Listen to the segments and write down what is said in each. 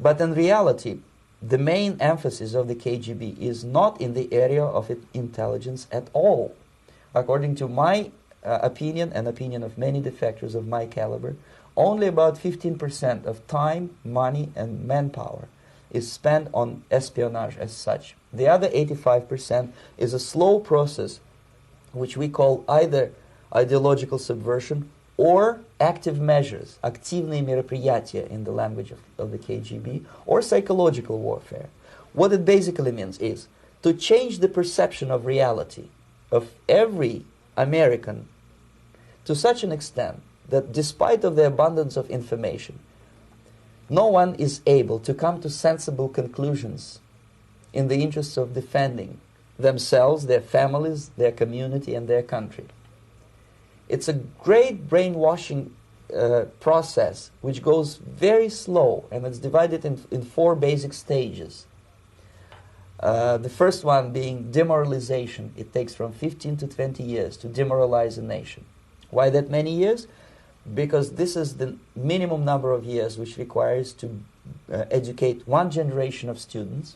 But in reality, the main emphasis of the KGB is not in the area of intelligence at all. According to my opinion and opinion of many defectors of my caliber, only about 15% of time, money, and manpower is spent on espionage as such. The other 85% is a slow process which we call either ideological subversion or active measures, активные мероприятия in the language of the KGB, or psychological warfare. What it basically means is to change the perception of reality of every American to such an extent that despite of the abundance of information, no one is able to come to sensible conclusions in the interests of defending themselves, their families, their community, and their country. It's a great brainwashing process which goes very slow, and it's divided in 4 basic stages. The first one being demoralization. It takes from 15 to 20 years to demoralize a nation. Why that many years? Because this is the minimum number of years which requires to educate one generation of students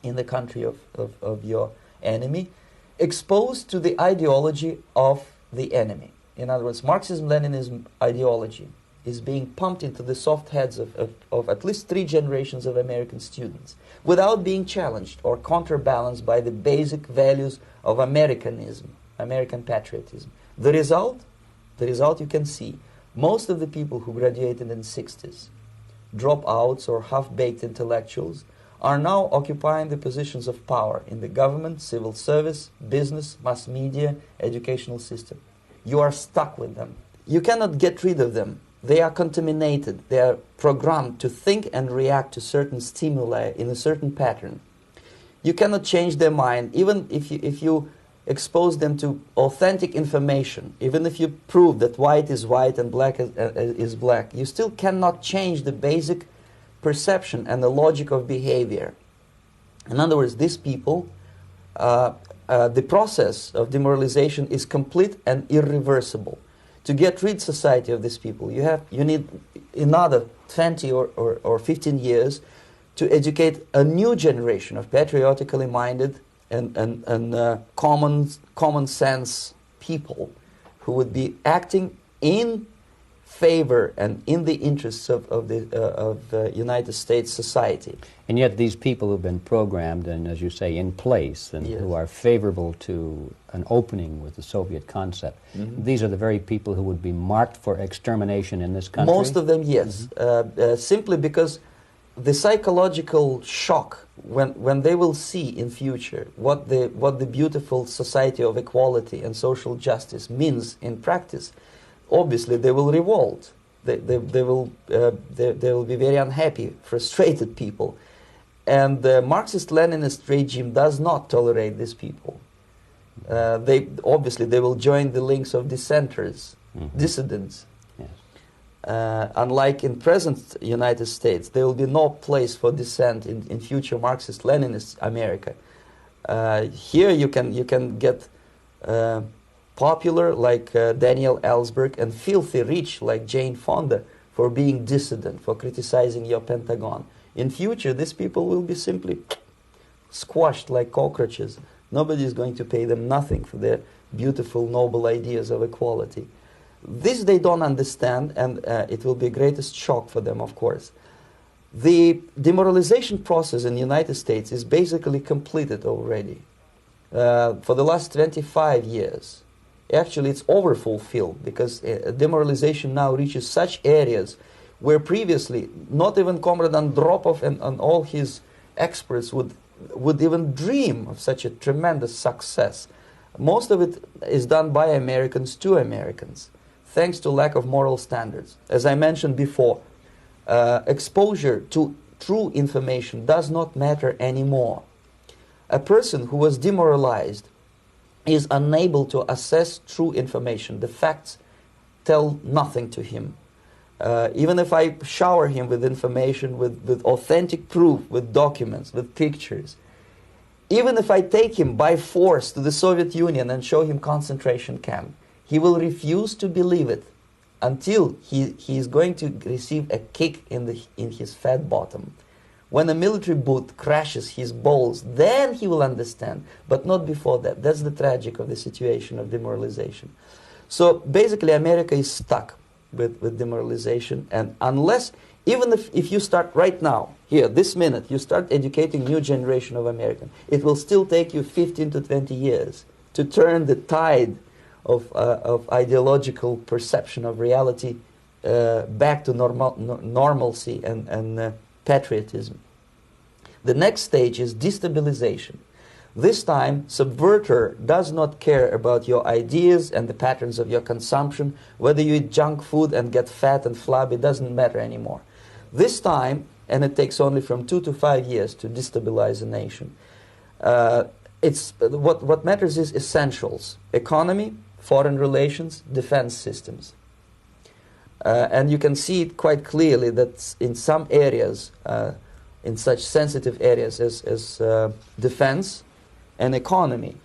in the country of your enemy, exposed to the ideology of the enemy. In other words, Marxism-Leninism ideology is being pumped into the soft heads of at least 3 generations of American students without being challenged or counterbalanced by the basic values of Americanism, American patriotism. The result you can see. Most of the people who graduated in the 60s, dropouts or half-baked intellectuals, are now occupying the positions of power in the government, civil service, business, mass media, educational system. You are stuck with them. You cannot get rid of them. They are contaminated. They are programmed to think and react to certain stimuli in a certain pattern. You cannot change their mind, even if you expose them to authentic information, even if you prove that white is white and black is black, you still cannot change the basic perception and the logic of behavior. In other words, these people, the process of demoralization is complete and irreversible. To get rid society of these people, you need another 20 or 15 years to educate a new generation of patriotically minded and common sense people who would be acting in favor and in the interests of the United States society. And yet these people who've been programmed and, as you say, in place and who are favorable to an opening with the Soviet concept, these are the very people who would be marked for extermination in this country? Most of them, yes. Simply because the psychological shock when they will see in future what the beautiful society of equality and social justice means in practice, obviously they will revolt. They will be very unhappy, frustrated people, and the Marxist-Leninist regime does not tolerate these people. They will join the links of dissenters, dissidents. Unlike in present United States, there will be no place for dissent in future Marxist-Leninist America. Here you can get popular like Daniel Ellsberg and filthy rich like Jane Fonda for being dissident, for criticizing your Pentagon. In future, these people will be simply squashed like cockroaches. Nobody is going to pay them nothing for their beautiful, noble ideas of equality. This they don't understand, and it will be the greatest shock for them, of course. The demoralization process in the United States is basically completed already. For the last 25 years, actually it's overfulfilled, because demoralization now reaches such areas where previously not even Comrade Andropov and all his experts would even dream of such a tremendous success. Most of it is done by Americans to Americans, thanks to lack of moral standards. As I mentioned before, exposure to true information does not matter anymore. A person who was demoralized is unable to assess true information. The facts tell nothing to him. Even if I shower him with information, with authentic proof, with documents, with pictures, even if I take him by force to the Soviet Union and show him concentration camp, he will refuse to believe it until he is going to receive a kick in his fat bottom. When a military boot crashes his balls, then he will understand, but not before that. That's the tragic of the situation of demoralization. So basically America is stuck with demoralization, and unless, even if you start right now, here, this minute, you start educating new generation of Americans, it will still take you 15 to 20 years to turn the tide of ideological perception of reality back to normalcy and patriotism. The next stage is destabilization. This time, subverter does not care about your ideas and the patterns of your consumption. Whether you eat junk food and get fat and flabby, doesn't matter anymore. This time, and it takes only from 2 to 5 years to destabilize a nation, what matters is essentials: economy, foreign relations, defense systems. And you can see it quite clearly that in some areas, in such sensitive areas as defense and economy,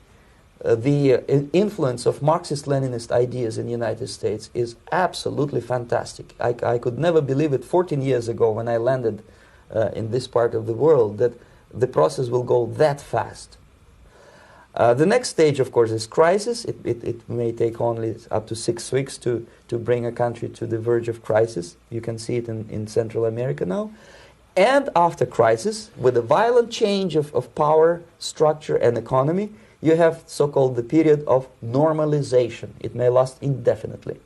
the influence of Marxist-Leninist ideas in the United States is absolutely fantastic. I could never believe it 14 years ago when I landed in this part of the world that the process will go that fast. The next stage, of course, is crisis. It may take only up to 6 weeks to bring a country to the verge of crisis. You can see it in Central America now. And after crisis, with a violent change of power, structure, and economy, you have so-called the period of normalization. It may last indefinitely.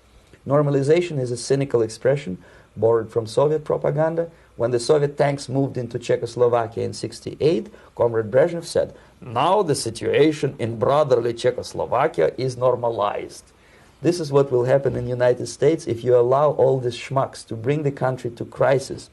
Normalization is a cynical expression borrowed from Soviet propaganda. When the Soviet tanks moved into Czechoslovakia in '68, Comrade Brezhnev said, "Now the situation in brotherly Czechoslovakia is normalized." This is what will happen in the United States if you allow all these schmucks to bring the country to crisis.